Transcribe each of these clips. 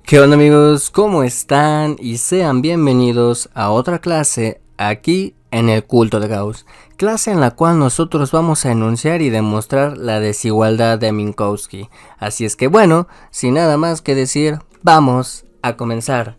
¿Qué onda amigos? ¿Cómo están? Y sean bienvenidos a otra clase aquí en el culto de Gauss. Clase en la cual nosotros vamos a enunciar y demostrar la desigualdad de Minkowski. Así es que bueno, sin nada más que decir, vamos a comenzar.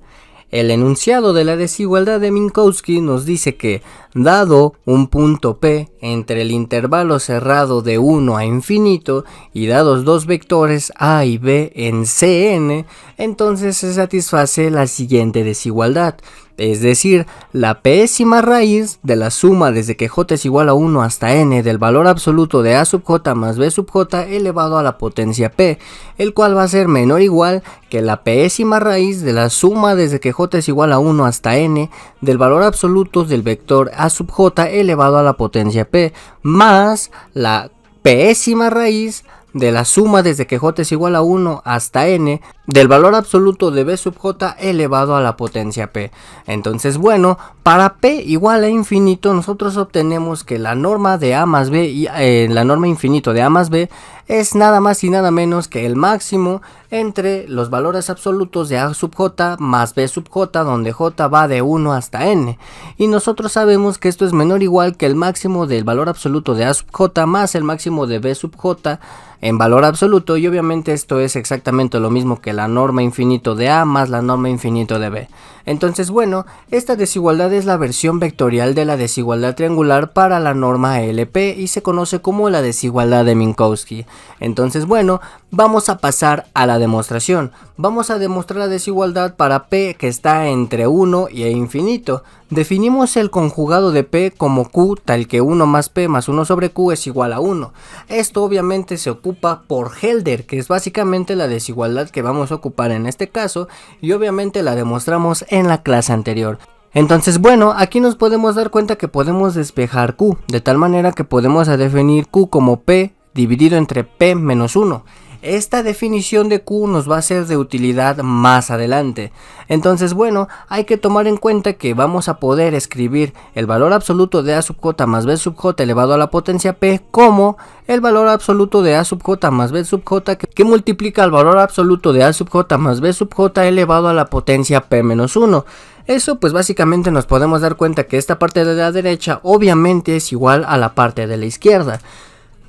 El enunciado de la desigualdad de Minkowski nos dice que, dado un punto P entre el intervalo cerrado de 1 a infinito y dados dos vectores A y B en Cn, entonces se satisface la siguiente desigualdad. Es decir, la pésima raíz de la suma desde que j es igual a 1 hasta n del valor absoluto de a sub j más b sub j elevado a la potencia p, el cual va a ser menor o igual que la pésima raíz de la suma desde que j es igual a 1 hasta n del valor absoluto del vector a sub j elevado a la potencia p, más la pésima raíz de la suma desde que j es igual a 1 hasta n del valor absoluto de b sub j elevado a la potencia p. Entonces bueno, para p igual a infinito nosotros obtenemos que la norma de a más b y la norma infinito de a más b es nada más y nada menos que el máximo entre los valores absolutos de a sub j más b sub j, donde j va de 1 hasta n, y nosotros sabemos que esto es menor o igual que el máximo del valor absoluto de a sub j más el máximo de b sub j en valor absoluto, y obviamente esto es exactamente lo mismo que la norma infinito de a más la norma infinito de b. Entonces bueno, esta desigualdad es la versión vectorial de la desigualdad triangular para la norma LP y se conoce como la desigualdad de Minkowski. Entonces bueno, vamos a pasar a la demostración. Vamos a demostrar la desigualdad para p que está entre 1 y infinito. Definimos el conjugado de p como q tal que 1 más p más 1 sobre q es igual a 1. Esto obviamente se ocupa por Hölder, que es básicamente la desigualdad que vamos a ocupar en este caso, y obviamente la demostramos en la clase anterior. Entonces bueno, aquí nos podemos dar cuenta que podemos despejar q, de tal manera que podemos definir q como p dividido entre p menos 1. Esta definición de q nos va a ser de utilidad más adelante. Entonces bueno, hay que tomar en cuenta que vamos a poder escribir el valor absoluto de a sub j más b sub j elevado a la potencia p como el valor absoluto de a sub j más b sub j que multiplica el valor absoluto de a sub j más b sub j elevado a la potencia p menos 1. Eso pues básicamente nos podemos dar cuenta que esta parte de la derecha obviamente es igual a la parte de la izquierda.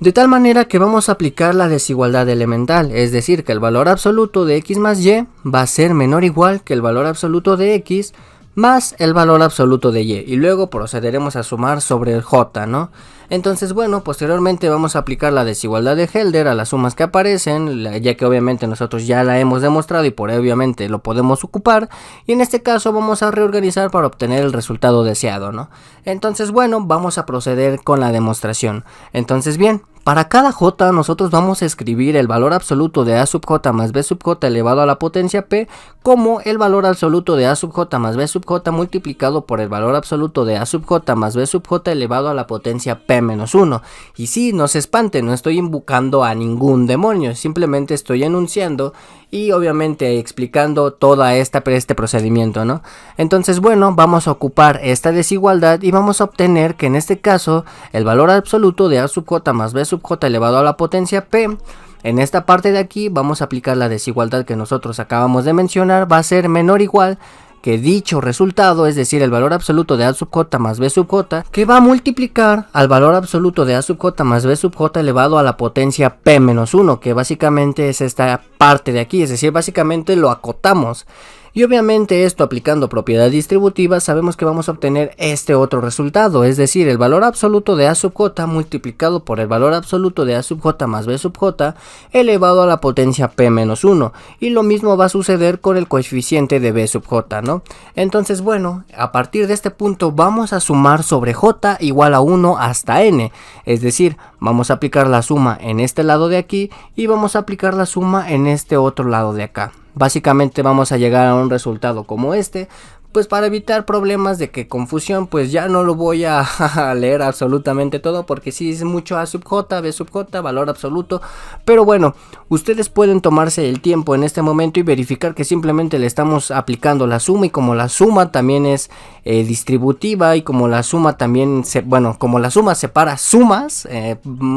De tal manera que vamos a aplicar la desigualdad elemental, es decir, que el valor absoluto de x más y va a ser menor o igual que el valor absoluto de x más el valor absoluto de y luego procederemos a sumar sobre el j, ¿no? Entonces bueno, posteriormente vamos a aplicar la desigualdad de Hölder a las sumas que aparecen, ya que obviamente nosotros ya la hemos demostrado y por obviamente lo podemos ocupar, y en este caso vamos a reorganizar para obtener el resultado deseado, ¿no? Entonces bueno, vamos a proceder con la demostración. Entonces bien, para cada j nosotros vamos a escribir el valor absoluto de a sub j más b sub j elevado a la potencia p como el valor absoluto de a sub j más b sub j multiplicado por el valor absoluto de a sub j más b sub j elevado a la potencia p menos 1. Y sí, no se espanten, no estoy invocando a ningún demonio, simplemente estoy enunciando y obviamente explicando toda este procedimiento, ¿no? Entonces bueno, vamos a ocupar esta desigualdad y vamos a obtener que en este caso el valor absoluto de a sub j más b sub j elevado a la potencia p, en esta parte de aquí vamos a aplicar la desigualdad que nosotros acabamos de mencionar, va a ser menor o igual que dicho resultado, es decir, el valor absoluto de a sub j más b sub j, que va a multiplicar al valor absoluto de a sub j más b sub j elevado a la potencia p menos 1, que básicamente es esta parte de aquí, es decir, básicamente lo acotamos. Y obviamente esto aplicando propiedad distributiva sabemos que vamos a obtener este otro resultado, es decir, el valor absoluto de a sub j multiplicado por el valor absoluto de a sub j más b sub j elevado a la potencia p menos 1, y lo mismo va a suceder con el coeficiente de b sub j, ¿no? Entonces bueno, a partir de este punto vamos a sumar sobre j igual a 1 hasta n, es decir, vamos a aplicar la suma en este lado de aquí y vamos a aplicar la suma en este otro lado de acá. Básicamente vamos a llegar a un resultado como este, pues para evitar problemas de que confusión, pues ya no lo voy a leer absolutamente todo, porque sí es mucho A sub j, B sub j, valor absoluto. Pero bueno, ustedes pueden tomarse el tiempo en este momento y verificar que simplemente le estamos aplicando la suma, y como la suma también es distributiva, y como la suma también como la suma separa sumas,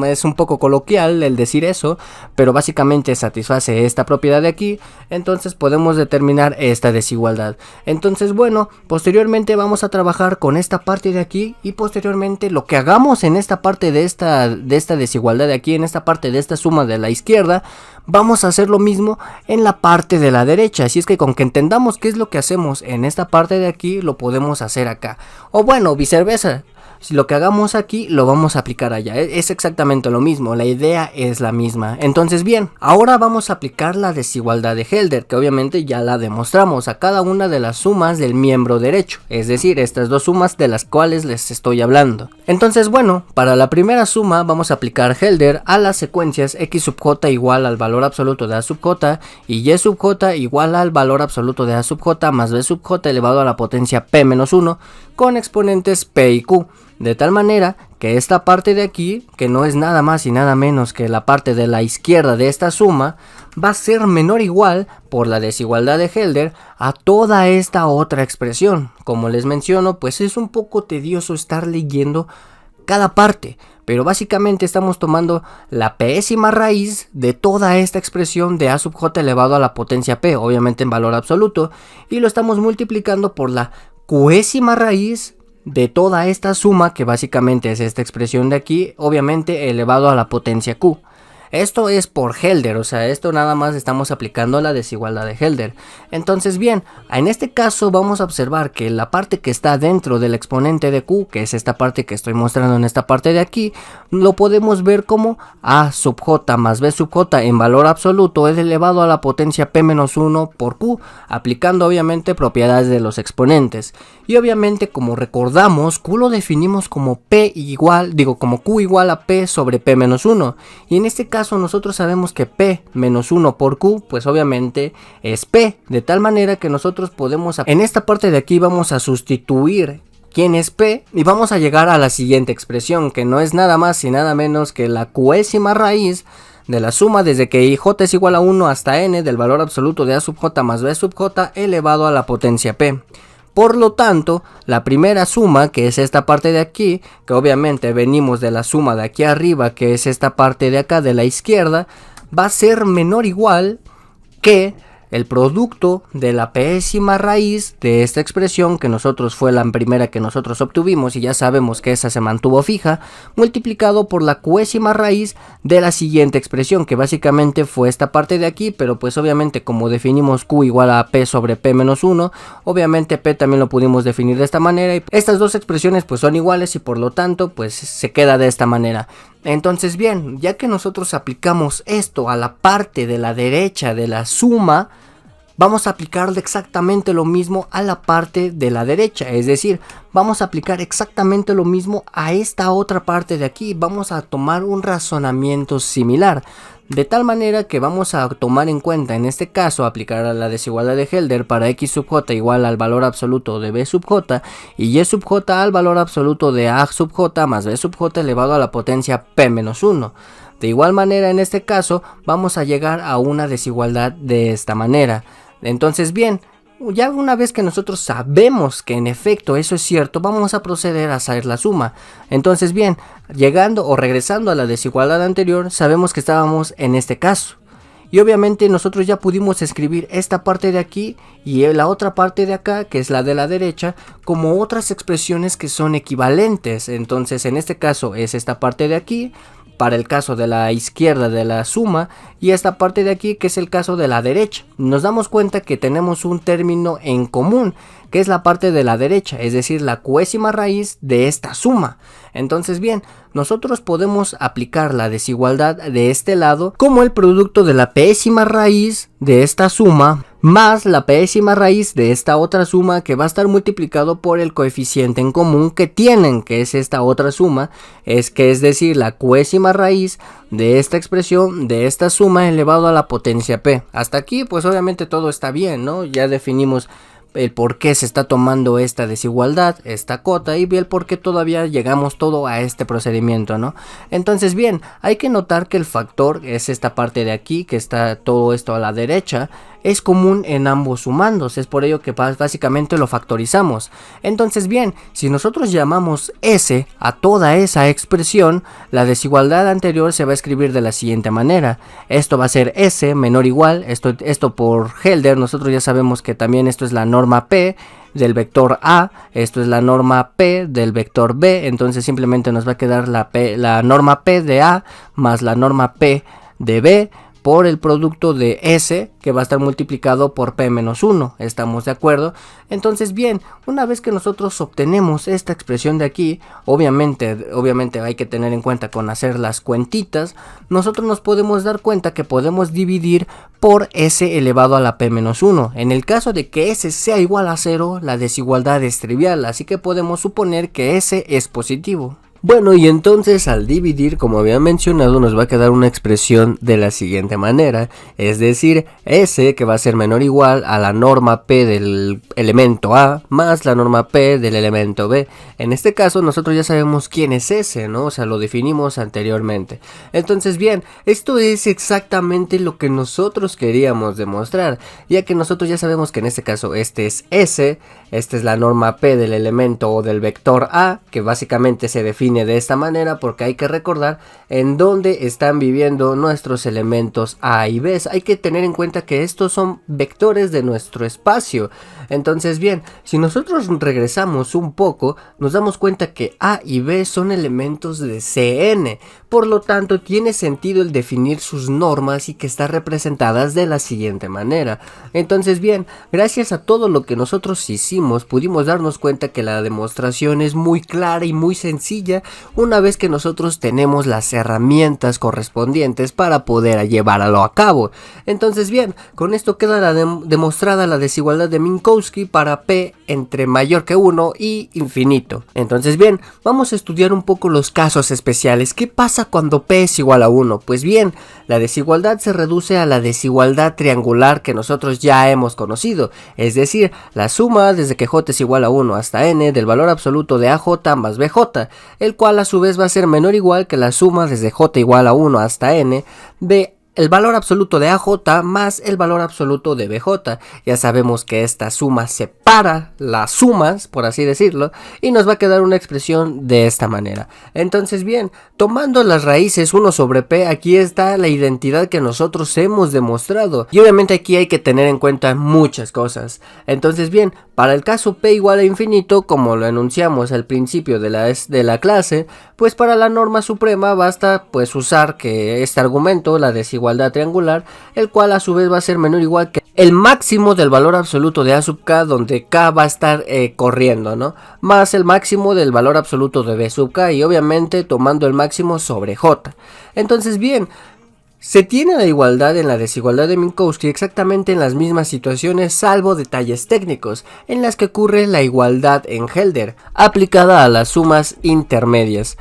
es un poco coloquial el decir eso, pero básicamente satisface esta propiedad de aquí. Entonces podemos determinar esta desigualdad. Entonces bueno, posteriormente vamos a trabajar con esta parte de aquí, y posteriormente lo que hagamos en esta parte de esta desigualdad de aquí, en esta parte de esta suma de la izquierda, vamos a hacer lo mismo en la parte de la derecha. Así es que con que entendamos qué es lo que hacemos en esta parte de aquí, lo podemos hacer acá, o bueno, viceversa. Si lo que hagamos aquí lo vamos a aplicar allá, es exactamente lo mismo, la idea es la misma. Entonces bien, ahora vamos a aplicar la desigualdad de Hölder, que obviamente ya la demostramos a cada una de las sumas del miembro derecho, es decir, estas dos sumas de las cuales les estoy hablando. Entonces bueno, para la primera suma vamos a aplicar Hölder a las secuencias x sub j igual al valor absoluto de a sub j y y sub j igual al valor absoluto de a sub j más b sub j elevado a la potencia p menos 1 con exponentes p y q. De tal manera que esta parte de aquí, que no es nada más y nada menos que la parte de la izquierda de esta suma, va a ser menor o igual, por la desigualdad de Hölder, a toda esta otra expresión. Como les menciono, pues es un poco tedioso estar leyendo cada parte, pero básicamente estamos tomando la pésima raíz de toda esta expresión de a sub j elevado a la potencia p, obviamente en valor absoluto, y lo estamos multiplicando por la cuésima raíz de toda esta suma, que básicamente es esta expresión de aquí, obviamente elevado a la potencia q. Esto es por Hölder, o sea, esto nada más estamos aplicando la desigualdad de Hölder. Entonces bien, en este caso vamos a observar que la parte que está dentro del exponente de q, que es esta parte que estoy mostrando en esta parte de aquí, lo podemos ver como a sub j más b sub j en valor absoluto es elevado a la potencia p menos 1 por q, aplicando obviamente propiedades de los exponentes. Y obviamente, como recordamos, q lo definimos como como q igual a p sobre p menos 1, y en este caso nosotros sabemos que p menos 1 por q pues obviamente es p, de tal manera que nosotros podemos, en esta parte de aquí vamos a sustituir quién es p y vamos a llegar a la siguiente expresión, que no es nada más y nada menos que la cuésima raíz de la suma desde que j es igual a 1 hasta n del valor absoluto de a sub j más b sub j elevado a la potencia p. Por lo tanto, la primera suma, que es esta parte de aquí, que obviamente venimos de la suma de aquí arriba, que es esta parte de acá de la izquierda, va a ser menor o igual que el producto de la pésima raíz de esta expresión, que nosotros fue la primera que nosotros obtuvimos y ya sabemos que esa se mantuvo fija, multiplicado por la cuésima raíz de la siguiente expresión, que básicamente fue esta parte de aquí, pero pues obviamente como definimos q igual a p sobre p menos 1, obviamente p también lo pudimos definir de esta manera, y estas dos expresiones pues son iguales y por lo tanto pues se queda de esta manera. Entonces bien, ya que nosotros aplicamos esto a la parte de la derecha de la suma, vamos a aplicarle exactamente lo mismo a la parte de la derecha, es decir, vamos a aplicar exactamente lo mismo a esta otra parte de aquí, vamos a tomar un razonamiento similar, de tal manera que vamos a tomar en cuenta, en este caso, aplicar a la desigualdad de Hölder para x sub j igual al valor absoluto de b sub j y y sub j al valor absoluto de a sub j más b sub j elevado a la potencia p menos 1. De igual manera, en este caso, vamos a llegar a una desigualdad de esta manera. Entonces bien, ya una vez que nosotros sabemos que en efecto eso es cierto, vamos a proceder a hacer la suma. Entonces bien, llegando o regresando a la desigualdad anterior, sabemos que estábamos en este caso. Y obviamente nosotros ya pudimos escribir esta parte de aquí y la otra parte de acá, que es la de la derecha, como otras expresiones que son equivalentes. Entonces en este caso es esta parte de aquí, para el caso de la izquierda de la suma, y esta parte de aquí que es el caso de la derecha. Nos damos cuenta que tenemos un término en común, que es la parte de la derecha, es decir, la cuésima raíz de esta suma. Entonces bien, nosotros podemos aplicar la desigualdad de este lado como el producto de la pésima raíz de esta suma más la pésima raíz de esta otra suma, que va a estar multiplicado por el coeficiente en común que tienen, que es esta otra suma, es decir, la cuésima raíz de esta expresión, de esta suma elevado a la potencia p. Hasta aquí pues obviamente todo está bien, ¿no? Ya definimos el por qué se está tomando esta desigualdad, esta cota, y el por qué todavía llegamos todo a este procedimiento, ¿no? Entonces bien, hay que notar que el factor es esta parte de aquí, que está todo esto a la derecha, es común en ambos sumandos, es por ello que básicamente lo factorizamos. Entonces bien, si nosotros llamamos S a toda esa expresión, la desigualdad anterior se va a escribir de la siguiente manera. Esto va a ser S menor o igual, esto por Helder, nosotros ya sabemos que también esto es la norma P del vector A, esto es la norma P del vector B, entonces simplemente nos va a quedar la norma P de A más la norma P de B por el producto de S, que va a estar multiplicado por P-1, ¿estamos de acuerdo? Entonces bien, una vez que nosotros obtenemos esta expresión de aquí, obviamente hay que tener en cuenta con hacer las cuentitas, nosotros nos podemos dar cuenta que podemos dividir por S elevado a la P-1. En el caso de que S sea igual a 0, la desigualdad es trivial, así que podemos suponer que S es positivo. Bueno, y entonces al dividir, como había mencionado, nos va a quedar una expresión de la siguiente manera, es decir, S que va a ser menor o igual a la norma P del elemento A más la norma P del elemento B. En este caso nosotros ya sabemos quién es S, ¿no? O sea, lo definimos anteriormente. Entonces bien, esto es exactamente lo que nosotros queríamos demostrar, ya que nosotros ya sabemos que en este caso este es S, esta es la norma P del elemento o del vector A, que básicamente se define de esta manera porque hay que recordar en dónde están viviendo nuestros elementos A y B. Hay que tener en cuenta que estos son vectores de nuestro espacio. Entonces bien, si nosotros regresamos un poco, nos damos cuenta que A y B son elementos de Cn. Por lo tanto, tiene sentido el definir sus normas y que están representadas de la siguiente manera. Entonces bien, gracias a todo lo que nosotros hicimos, pudimos darnos cuenta que la demostración es muy clara y muy sencilla una vez que nosotros tenemos las herramientas correspondientes para poder llevarlo a cabo. Entonces bien, con esto queda demostrada la desigualdad de Minkowski para P entre mayor que 1 y infinito. Entonces bien, vamos a estudiar un poco los casos especiales. ¿Qué pasa cuando P es igual a 1? Pues bien, la desigualdad se reduce a la desigualdad triangular que nosotros ya hemos conocido, es decir, la suma desde que J es igual a 1 hasta n del valor absoluto de AJ más BJ, el cual a su vez va a ser menor o igual que la suma desde J igual a 1 hasta n de el valor absoluto de AJ más el valor absoluto de BJ. Ya sabemos que esta suma separa las sumas, por así decirlo, y nos va a quedar una expresión de esta manera. Entonces bien, tomando las raíces 1 sobre P, aquí está la identidad que nosotros hemos demostrado. Y obviamente aquí hay que tener en cuenta muchas cosas. Entonces bien, para el caso P igual a infinito, como lo enunciamos al principio de la clase, pues para la norma suprema basta pues usar que este argumento, la desigualdad triangular, el cual a su vez va a ser menor o igual que el máximo del valor absoluto de A sub k, donde k va a estar corriendo, ¿no? Más el máximo del valor absoluto de B sub k, y obviamente tomando el máximo sobre J. Entonces bien, se tiene la igualdad en la desigualdad de Minkowski exactamente en las mismas situaciones, salvo detalles técnicos, en las que ocurre la igualdad en Helder, aplicada a las sumas intermedias.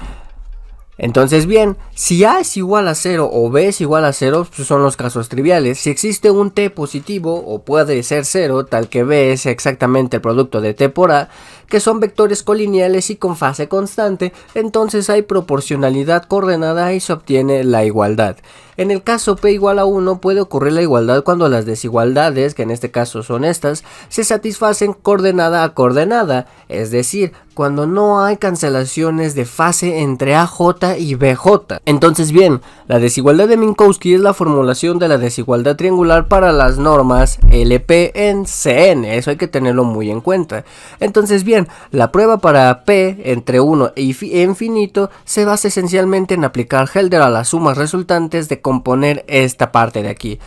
Entonces bien, si A es igual a 0 o B es igual a 0, pues son los casos triviales. Si existe un T positivo o puede ser 0, tal que B es exactamente el producto de T por A, que son vectores colineales y con fase constante, entonces hay proporcionalidad coordenada y se obtiene la igualdad. En el caso P igual a 1 puede ocurrir la igualdad cuando las desigualdades, que en este caso son estas, se satisfacen coordenada a coordenada, es decir, cuando no hay cancelaciones de fase entre AJ y BJ. Entonces bien, la desigualdad de Minkowski es la formulación de la desigualdad triangular para las normas LP en Cn, eso hay que tenerlo muy en cuenta. Entonces bien, la prueba para P entre 1 e infinito se basa esencialmente en aplicar Helder a las sumas resultantes de componer esta parte de aquí.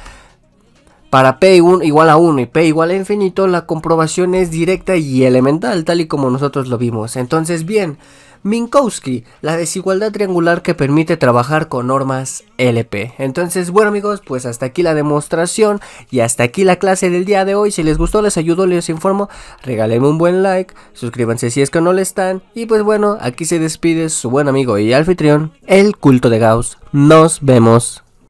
Para P igual a 1 y P igual a infinito, la comprobación es directa y elemental, tal y como nosotros lo vimos. Entonces bien, Minkowski, la desigualdad triangular que permite trabajar con normas LP. Entonces bueno amigos, pues hasta aquí la demostración y hasta aquí la clase del día de hoy. Si les gustó, les ayudó, les informo, regálenme un buen like, suscríbanse si es que no lo están, y pues bueno, aquí se despide su buen amigo y anfitrión, el Culto de Gauss. Nos vemos.